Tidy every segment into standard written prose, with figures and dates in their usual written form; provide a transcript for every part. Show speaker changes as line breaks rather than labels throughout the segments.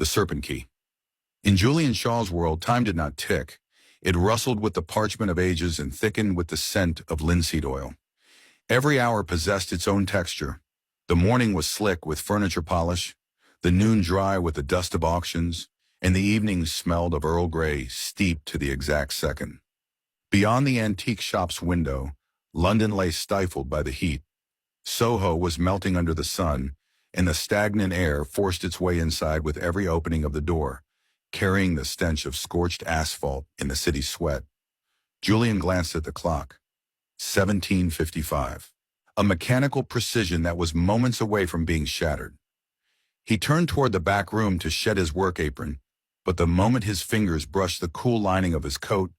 serpent key. In Julian Shaw's world, time did not tick. It rustled with the parchment of ages and thickened with the scent of linseed oil. Every hour possessed its own texture. The morning was slick with furniture polish, the noon dry with the dust of auctions, and the evening smelled of Earl Grey steeped to the exact second. Beyond the antique shop's window, London lay stifled by the heat. Soho was melting under the sun, and the stagnant air forced its way inside with every opening of the door, carrying the stench of scorched asphalt in the city's sweat. Julian glanced at the clock. 17:55. A mechanical precision that was moments away from being shattered. He turned toward the back room to shed his work apron, but the moment his fingers brushed the cool lining of his coat,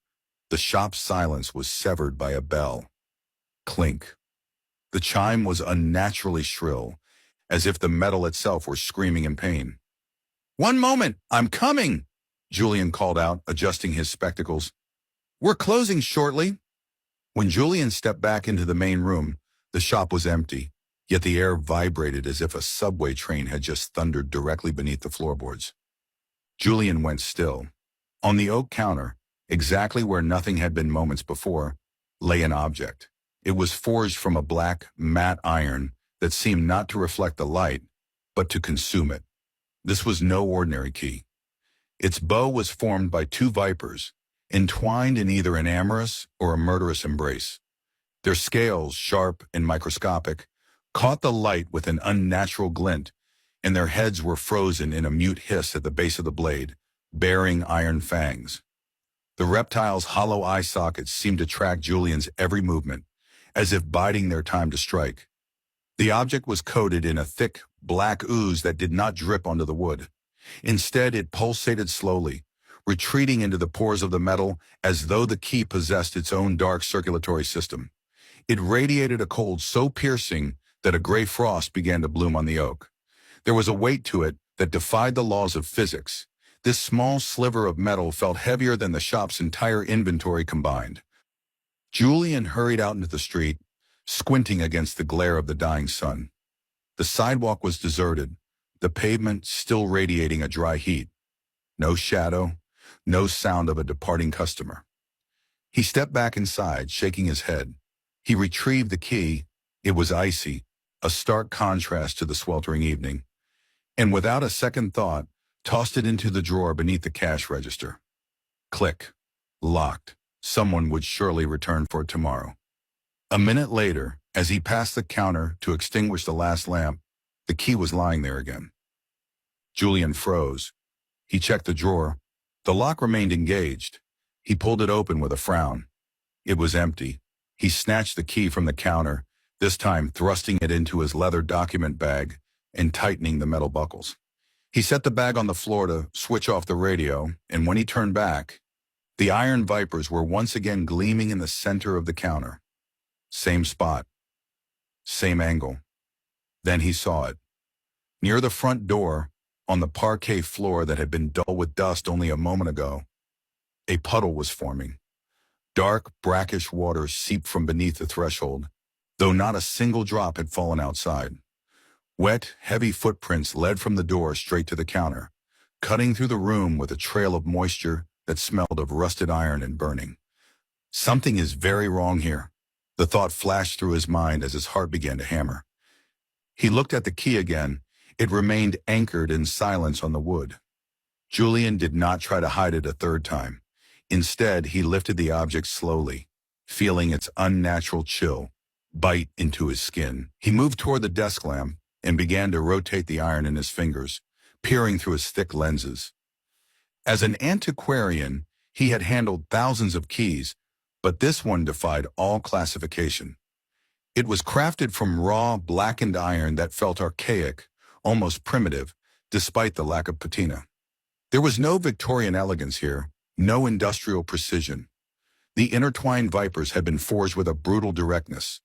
the shop's silence was severed by a bell. Clink. The chime was unnaturally shrill, as if the metal itself were screaming in pain. "One moment, I'm coming!" Julian called out, adjusting his spectacles. "We're closing shortly." When Julian stepped back into the main room, the shop was empty, yet the air vibrated as if a subway train had just thundered directly beneath the floorboards. Julian went still. On the oak counter, exactly where nothing had been moments before, lay an object. It was forged from a black, matte iron that seemed not to reflect the light, but to consume it. This was no ordinary key. Its bow was formed by two vipers, entwined in either an amorous or a murderous embrace. Their scales, sharp and microscopic, caught the light with an unnatural glint, and their heads were frozen in a mute hiss at the base of the blade, bearing iron fangs. The reptiles' hollow eye sockets seemed to track Julian's every movement, as if biding their time to strike. The object was coated in a thick, black ooze that did not drip onto the wood. Instead, it pulsated slowly, retreating into the pores of the metal as though the key possessed its own dark circulatory system. It radiated a cold so piercing that a gray frost began to bloom on the oak. There was a weight to it that defied the laws of physics. This small sliver of metal felt heavier than the shop's entire inventory combined. Julian hurried out into the street, squinting against the glare of the dying sun. The sidewalk was deserted, the pavement still radiating a dry heat. No shadow, no sound of a departing customer. He stepped back inside, shaking his head. He retrieved the key. It was icy, a stark contrast to the sweltering evening, and without a second thought, tossed it into the drawer beneath the cash register. Click. Locked. Someone would surely return for it tomorrow. A minute later, as he passed the counter to extinguish the last lamp, the key was lying there again. Julian froze. He checked the drawer. The lock remained engaged. He pulled it open with a frown. It was empty. He snatched the key from the counter, this time thrusting it into his leather document bag and tightening the metal buckles. He set the bag on the floor to switch off the radio, and when he turned back, the iron vipers were once again gleaming in the center of the counter. Same spot. Same angle. Then he saw it. Near the front door, on the parquet floor that had been dull with dust only a moment ago, a puddle was forming. Dark, brackish water seeped from beneath the threshold, though not a single drop had fallen outside. Wet, heavy footprints led from the door straight to the counter, cutting through the room with a trail of moisture that smelled of rusted iron and burning. Something is very wrong here. The thought flashed through his mind as his heart began to hammer. He looked at the key again. It remained anchored in silence on the wood. Julian did not try to hide it a third time. Instead, he lifted the object slowly, feeling its unnatural chill bite into his skin. He moved toward the desk lamp and began to rotate the iron in his fingers, peering through his thick lenses. As an antiquarian, he had handled thousands of keys, but this one defied all classification. It was crafted from raw, blackened iron that felt archaic, almost primitive, despite the lack of patina. There was no Victorian elegance here, no industrial precision. The intertwined vipers had been forged with a brutal directness,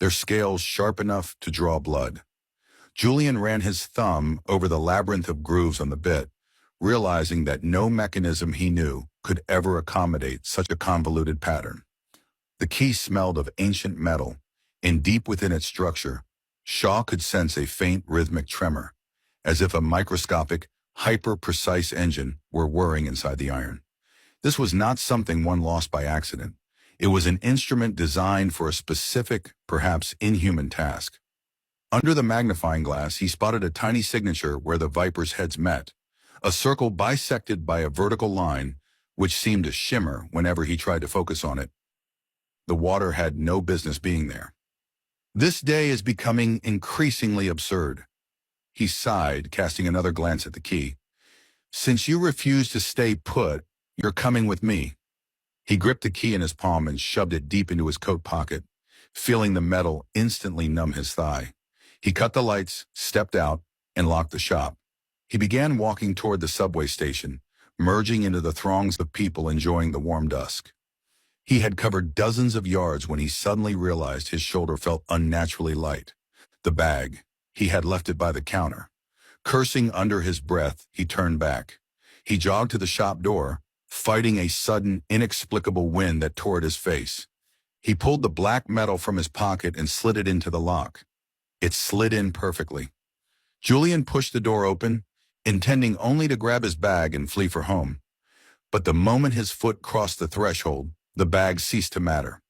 their scales sharp enough to draw blood. Julian ran his thumb over the labyrinth of grooves on the bit, realizing that no mechanism he knew could ever accommodate such a convoluted pattern. The key smelled of ancient metal, and deep within its structure, Shaw could sense a faint rhythmic tremor, as if a microscopic, hyper-precise engine were whirring inside the iron. This was not something one lost by accident. It was an instrument designed for a specific, perhaps inhuman task. Under the magnifying glass, he spotted a tiny signature where the Viper's heads met, a circle bisected by a vertical line which seemed to shimmer whenever he tried to focus on it. The water had no business being there. This day is becoming increasingly absurd. He sighed, casting another glance at the key. Since you refuse to stay put, you're coming with me. He gripped the key in his palm and shoved it deep into his coat pocket, feeling the metal instantly numb his thigh. He cut the lights, stepped out, and locked the shop. He began walking toward the subway station, merging into the throngs of people enjoying the warm dusk. He had covered dozens of yards when he suddenly realized his shoulder felt unnaturally light. The bag. He had left it by the counter. Cursing under his breath, he turned back. He jogged to the shop door, fighting a sudden, inexplicable wind that tore at his face. He pulled the black metal from his pocket and slid it into the lock. It slid in perfectly. Julian pushed the door open, intending only to grab his bag and flee for home. But the moment his foot crossed the threshold, the bag ceased to matter.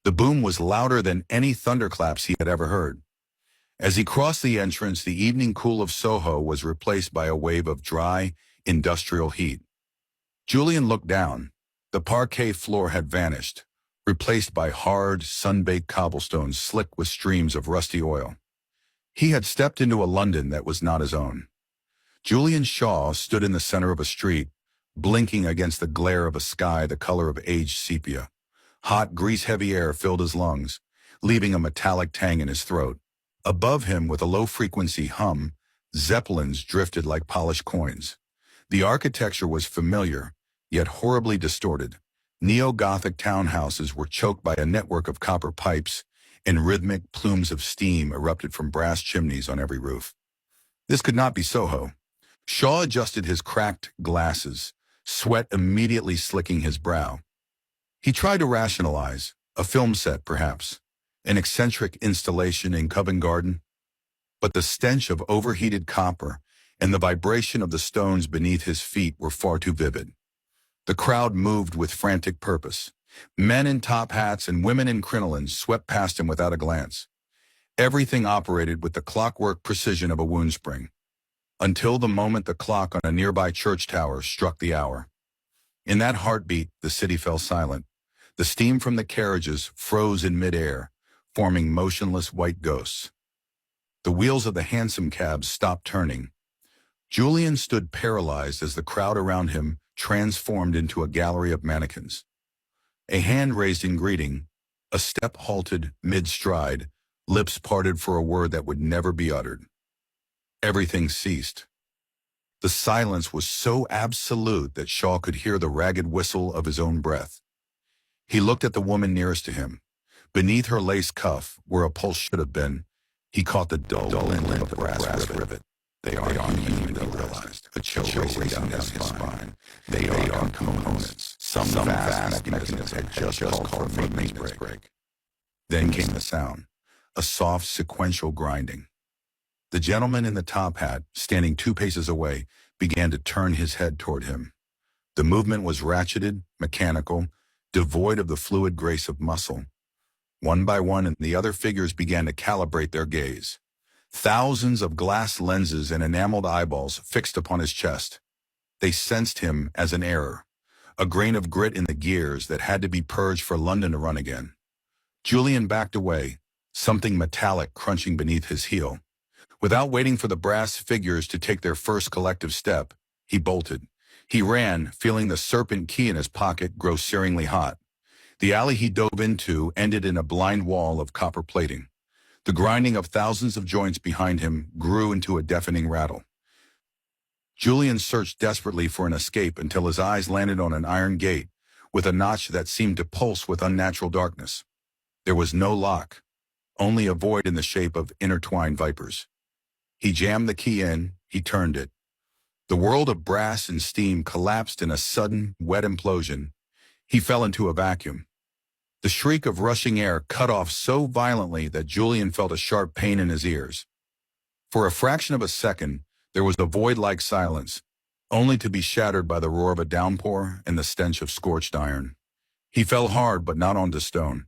The boom was louder than any thunderclaps he had ever heard. As he crossed the entrance, the evening cool of Soho was replaced by a wave of dry, industrial heat. Julian looked down. The parquet floor had vanished, replaced by hard, sun-baked cobblestones slick with streams of rusty oil. He had stepped into a London that was not his own. Julian Shaw stood in the center of a street, blinking against the glare of a sky the color of aged sepia. Hot, grease-heavy air filled his lungs, leaving a metallic tang in his throat. Above him, with a low-frequency hum, zeppelins drifted like polished coins. The architecture was familiar, yet horribly distorted. Neo-Gothic townhouses were choked by a network of copper pipes, and rhythmic plumes of steam erupted from brass chimneys on every roof. This could not be Soho. Shaw adjusted his cracked glasses, sweat immediately slicking his brow. He tried to rationalize, a film set perhaps, an eccentric installation in Covent Garden. But the stench of overheated copper and the vibration of the stones beneath his feet were far too vivid. The crowd moved with frantic purpose. Men in top hats and women in crinolines swept past him without a glance. Everything operated with the clockwork precision of a wound spring, until the moment the clock on a nearby church tower struck the hour. In that heartbeat, the city fell silent. The steam from the carriages froze in midair, forming motionless white ghosts. The wheels of the hansom cabs stopped turning. Julian stood paralyzed as the crowd around him transformed into a gallery of mannequins. A hand raised in greeting, a step halted mid-stride, lips parted for a word that would never be uttered. Everything ceased. The silence was so absolute that Shaw could hear the ragged whistle of his own breath. He looked at the woman nearest to him. Beneath her lace cuff, where a pulse should have been, he caught the dull glint of a brass rivet. They are human, he realized, a chill racing down his spine. They are components. Some vast mechanism had just called for a maintenance break. Then came the sound, a soft sequential grinding. The gentleman in the top hat, standing 2 paces away, began to turn his head toward him. The movement was ratcheted, mechanical, devoid of the fluid grace of muscle. One by one, and the other figures began to calibrate their gaze. Thousands of glass lenses and enameled eyeballs fixed upon his chest. They sensed him as an error, a grain of grit in the gears that had to be purged for London to run again. Julian backed away, something metallic crunching beneath his heel. Without waiting for the brass figures to take their first collective step, he bolted. He ran, feeling the serpent key in his pocket grow searingly hot. The alley he dove into ended in a blind wall of copper plating. The grinding of thousands of joints behind him grew into a deafening rattle. Julian searched desperately for an escape until his eyes landed on an iron gate with a notch that seemed to pulse with unnatural darkness. There was no lock, only a void in the shape of intertwined vipers. He jammed the key in, he turned it. The world of brass and steam collapsed in a sudden, wet implosion. He fell into a vacuum. The shriek of rushing air cut off so violently that Julian felt a sharp pain in his ears. For a fraction of a second, there was a void-like silence, only to be shattered by the roar of a downpour and the stench of scorched iron. He fell hard but not onto stone.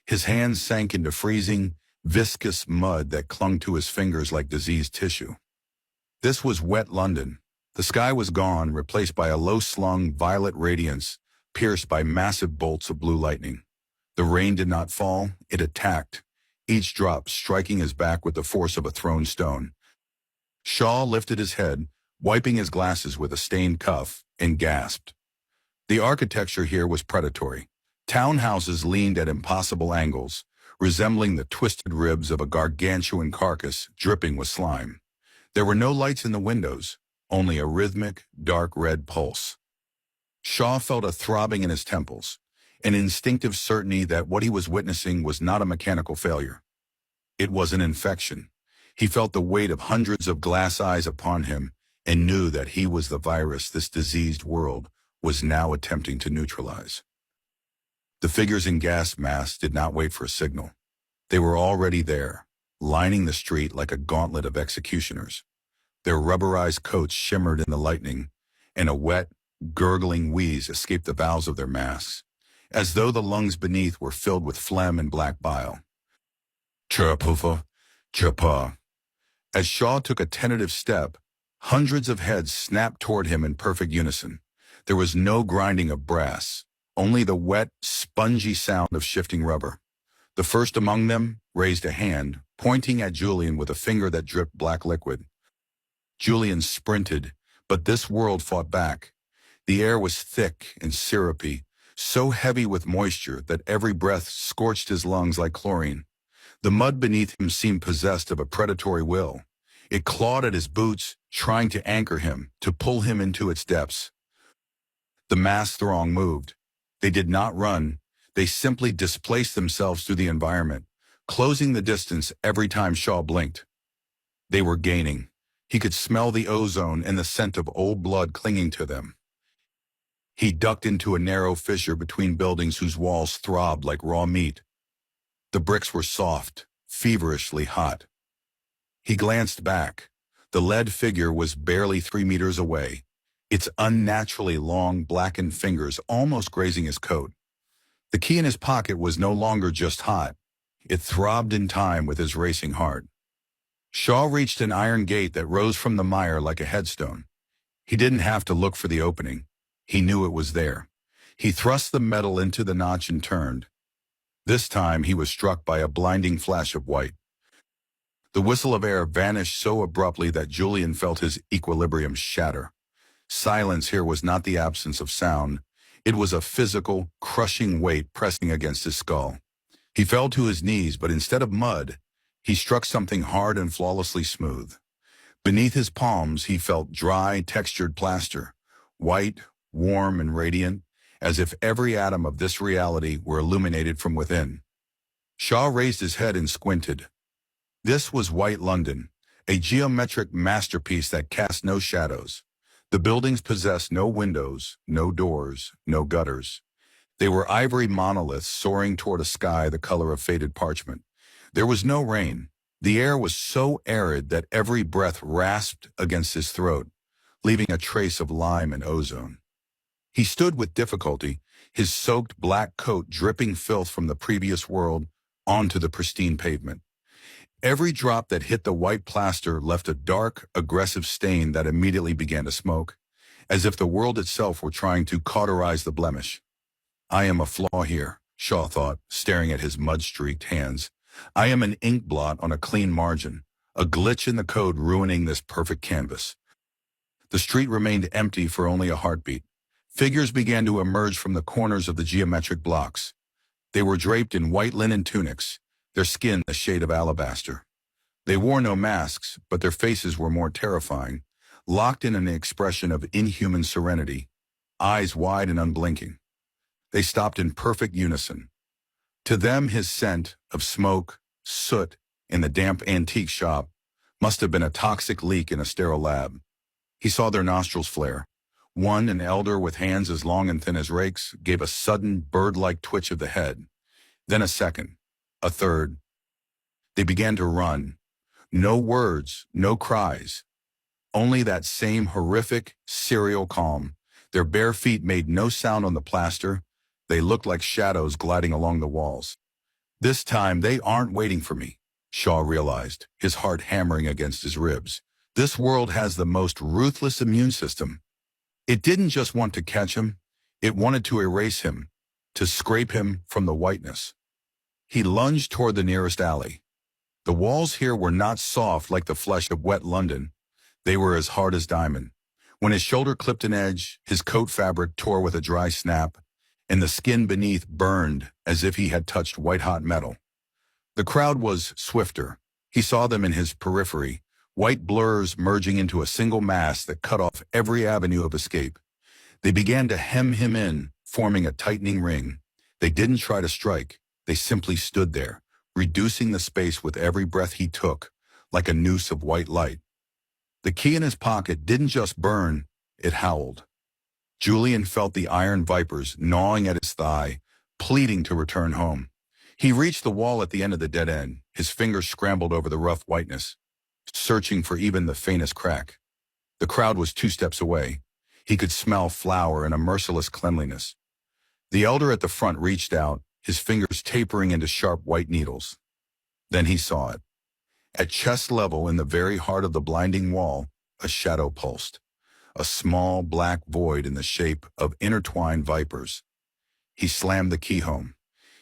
His hands sank into freezing, viscous mud that clung to his fingers like diseased tissue. This was wet London. The sky was gone, replaced by a low-slung violet radiance pierced by massive bolts of blue lightning. The rain did not fall, it attacked, each drop striking his back with the force of a thrown stone. Shaw lifted his head, wiping his glasses with a stained cuff, and gasped. The architecture here was predatory. Townhouses leaned at impossible angles, resembling the twisted ribs of a gargantuan carcass dripping with slime. There were no lights in the windows, only a rhythmic, dark red pulse. Shaw felt a throbbing in his temples, an instinctive certainty that what he was witnessing was not a mechanical failure. It was an infection. He felt the weight of hundreds of glass eyes upon him and knew that he was the virus this diseased world was now attempting to neutralize. The figures in gas masks did not wait for a signal. They were already there, lining the street like a gauntlet of executioners. Their rubberized coats shimmered in the lightning, and a wet, gurgling wheeze escaped the valves of their masks, as though the lungs beneath were filled with phlegm and black bile. Chirapuffa, chirpa. As Shaw took a tentative step, hundreds of heads snapped toward him in perfect unison. There was no grinding of brass, only the wet, spongy sound of shifting rubber. The first among them raised a hand, pointing at Julian with a finger that dripped black liquid. Julian sprinted, but this world fought back. The air was thick and syrupy, so heavy with moisture that every breath scorched his lungs like chlorine. The mud beneath him seemed possessed of a predatory will. It clawed at his boots, trying to anchor him, to pull him into its depths. The mass throng moved. They did not run. They simply displaced themselves through the environment, closing the distance every time Shaw blinked. They were gaining. He could smell the ozone and the scent of old blood clinging to them. He ducked into a narrow fissure between buildings whose walls throbbed like raw meat. The bricks were soft, feverishly hot. He glanced back. The lead figure was barely 3 meters away, its unnaturally long, blackened fingers almost grazing his coat. The key in his pocket was no longer just hot. It throbbed in time with his racing heart. Shaw reached an iron gate that rose from the mire like a headstone. He didn't have to look for the opening. He knew it was there. He thrust the metal into the notch and turned. This time he was struck by a blinding flash of white. The whistle of air vanished so abruptly that Julian felt his equilibrium shatter. Silence here was not the absence of sound. It was a physical, crushing weight pressing against his skull. He fell to his knees, but instead of mud, he struck something hard and flawlessly smooth. Beneath his palms, he felt dry, textured plaster, white, warm, and radiant, as if every atom of this reality were illuminated from within. Shaw raised his head and squinted. This was White London, a geometric masterpiece that cast no shadows. The buildings possessed no windows, no doors, no gutters. They were ivory monoliths soaring toward a sky the color of faded parchment. There was no rain. The air was so arid that every breath rasped against his throat, leaving a trace of lime and ozone. He stood with difficulty, his soaked black coat dripping filth from the previous world onto the pristine pavement. Every drop that hit the white plaster left a dark, aggressive stain that immediately began to smoke, as if the world itself were trying to cauterize the blemish. I am a flaw here, Shaw thought, staring at his mud-streaked hands. I am an ink blot on a clean margin, a glitch in the code ruining this perfect canvas. The street remained empty for only a heartbeat. Figures began to emerge from the corners of the geometric blocks. They were draped in white linen tunics, their skin the shade of alabaster. They wore no masks, but their faces were more terrifying, locked in an expression of inhuman serenity, eyes wide and unblinking. They stopped in perfect unison. To them, his scent of smoke, soot, in the damp antique shop must have been a toxic leak in a sterile lab. He saw their nostrils flare. One, an elder with hands as long and thin as rakes, gave a sudden, bird-like twitch of the head. Then a second, a third. They began to run. No words, no cries. only that same horrific, serial calm. Their bare feet made no sound on the plaster. They looked like shadows gliding along the walls. This time, they aren't waiting for me, Shaw realized, his heart hammering against his ribs. This world has the most ruthless immune system. It didn't just want to catch him, it wanted to erase him, to scrape him from the whiteness. He lunged toward the nearest alley. The walls here were not soft like the flesh of wet London. They were as hard as diamond. When his shoulder clipped an edge, his coat fabric tore with a dry snap, and the skin beneath burned as if he had touched white-hot metal. The crowd was swifter. He saw them in his periphery, white blurs merging into a single mass that cut off every avenue of escape. They began to hem him in, forming a tightening ring. They didn't try to strike. They simply stood there, reducing the space with every breath he took, like a noose of white light. The key in his pocket didn't just burn, it howled. Julian felt the iron vipers gnawing at his thigh, pleading to return home. He reached the wall at the end of the dead end, his fingers scrambled over the rough whiteness, searching for even the faintest crack. The crowd was 2 steps away. He could smell flour and a merciless cleanliness. The elder at the front reached out, his fingers tapering into sharp white needles. Then he saw it. At chest level in the very heart of the blinding wall, a shadow pulsed, a small black void in the shape of intertwined vipers. He slammed the key home.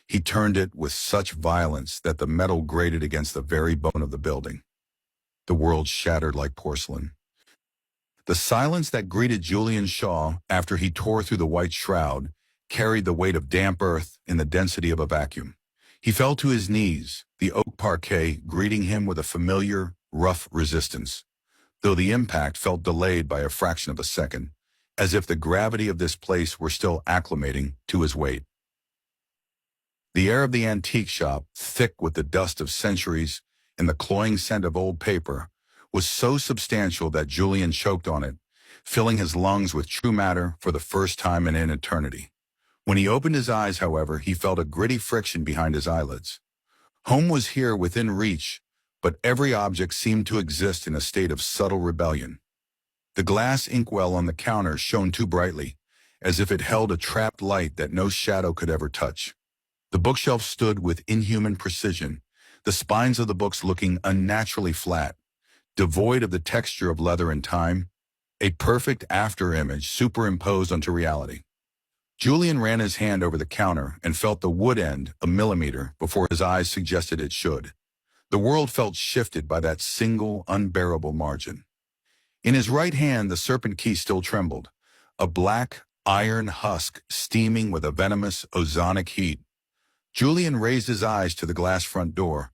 He turned it with such violence that the metal grated against the very bone of the building. The world shattered like porcelain. The silence that greeted Julian Shaw after he tore through the white shroud carried the weight of damp earth in the density of a vacuum. He fell to his knees, the oak parquet greeting him with a familiar, rough resistance, though the impact felt delayed by a fraction of a second, as if the gravity of this place were still acclimating to his weight. The air of the antique shop, thick with the dust of centuries and the cloying scent of old paper, was so substantial that Julian choked on it, filling his lungs with true matter for the first time in an eternity. When he opened his eyes, however, he felt a gritty friction behind his eyelids. Home was here within reach, but every object seemed to exist in a state of subtle rebellion. The glass inkwell on the counter shone too brightly, as if it held a trapped light that no shadow could ever touch. The bookshelf stood with inhuman precision, the spines of the books looking unnaturally flat, devoid of the texture of leather and time, a perfect after-image superimposed onto reality. Julian ran his hand over the counter and felt the wood end a millimeter before his eyes suggested it should. The world felt shifted by that single, unbearable margin. In his right hand, the serpent key still trembled, a black, iron husk steaming with a venomous, ozonic heat. Julian raised his eyes to the glass front door.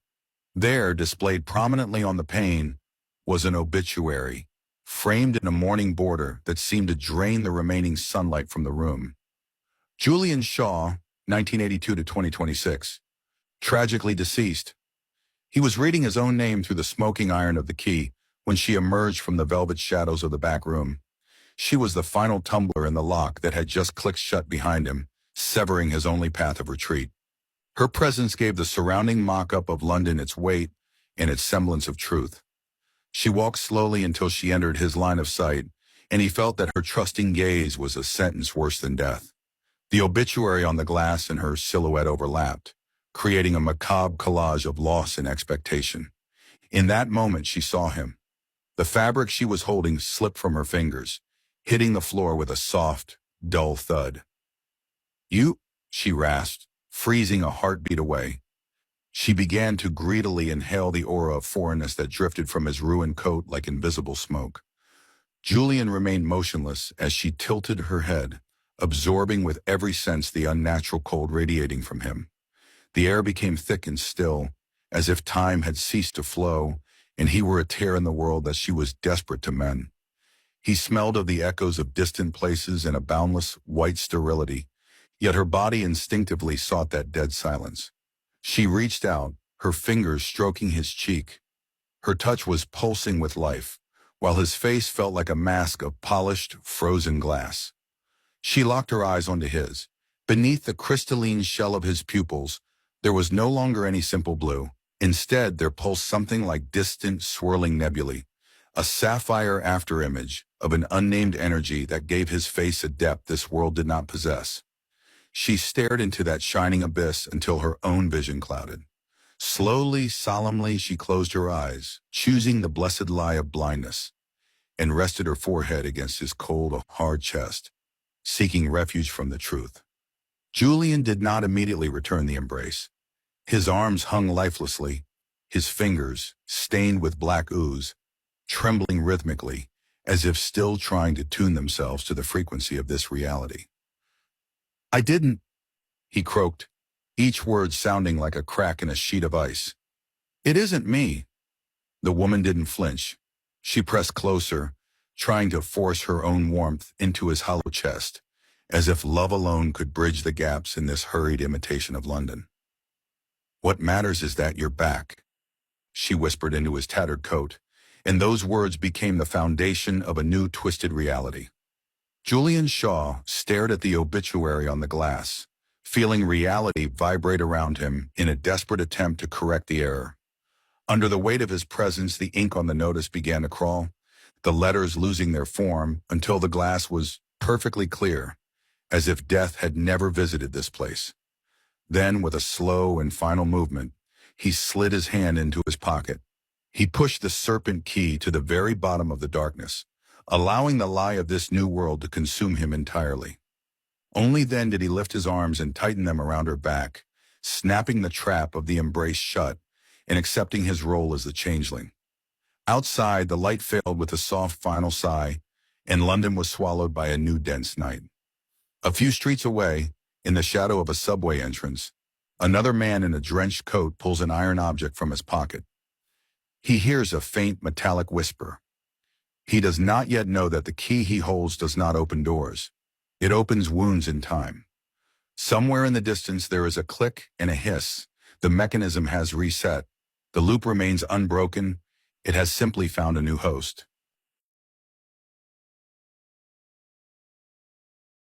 There, displayed prominently on the pane, was an obituary, framed in a mourning border that seemed to drain the remaining sunlight from the room. Julian Shaw, 1982 to 2026, tragically deceased. He was reading his own name through the smoking iron of the key when she emerged from the velvet shadows of the back room. She was the final tumbler in the lock that had just clicked shut behind him, severing his only path of retreat. Her presence gave the surrounding mock-up of London its weight and its semblance of truth. She walked slowly until she entered his line of sight, and he felt that her trusting gaze was a sentence worse than death. The obituary on the glass and her silhouette overlapped, creating a macabre collage of loss and expectation. In that moment, she saw him. The fabric she was holding slipped from her fingers, hitting the floor with a soft, dull thud. "You," she rasped, freezing a heartbeat away. She began to greedily inhale the aura of foreignness that drifted from his ruined coat like invisible smoke. Julian remained motionless as she tilted her head, absorbing with every sense the unnatural cold radiating from him. The air became thick and still, as if time had ceased to flow, and he were a tear in the world that she was desperate to mend. He smelled of the echoes of distant places and a boundless white sterility, yet her body instinctively sought that dead silence. She reached out, her fingers stroking his cheek. Her touch was pulsing with life, while his face felt like a mask of polished, frozen glass. She locked her eyes onto his. Beneath the crystalline shell of his pupils, there was no longer any simple blue. Instead, there pulsed something like distant, swirling nebulae, a sapphire afterimage of an unnamed energy that gave his face a depth this world did not possess. She stared into that shining abyss until her own vision clouded. Slowly, solemnly, she closed her eyes, choosing the blessed lie of blindness, and rested her forehead against his cold, hard chest, seeking refuge from the truth. Julian did not immediately return the embrace. His arms hung lifelessly, his fingers, stained with black ooze, trembling rhythmically, as if still trying to tune themselves to the frequency of this reality. "I didn't," he croaked, each word sounding like a crack in a sheet of ice. "It isn't me." The woman didn't flinch. She pressed closer, trying to force her own warmth into his hollow chest, as if love alone could bridge the gaps in this hurried imitation of London. "What matters is that you're back," she whispered into his tattered coat, and those words became the foundation of a new twisted reality. Julian Shaw stared at the obituary on the glass, feeling reality vibrate around him in a desperate attempt to correct the error. Under the weight of his presence, the ink on the notice began to crawl, the letters losing their form until the glass was perfectly clear, as if death had never visited this place. Then, with a slow and final movement, he slid his hand into his pocket. He pushed the serpent key to the very bottom of the darkness, allowing the lie of this new world to consume him entirely. Only then did he lift his arms and tighten them around her back, snapping the trap of the embrace shut and accepting his role as the changeling. Outside, the light failed with a soft final sigh, and London was swallowed by a new dense night. A few streets away, in the shadow of a subway entrance, another man in a drenched coat pulls an iron object from his pocket. He hears a faint metallic whisper. He does not yet know that the key he holds does not open doors. It opens wounds in time. Somewhere in the distance there is a click and a hiss. The mechanism has reset. The loop remains unbroken. It has simply found a new host.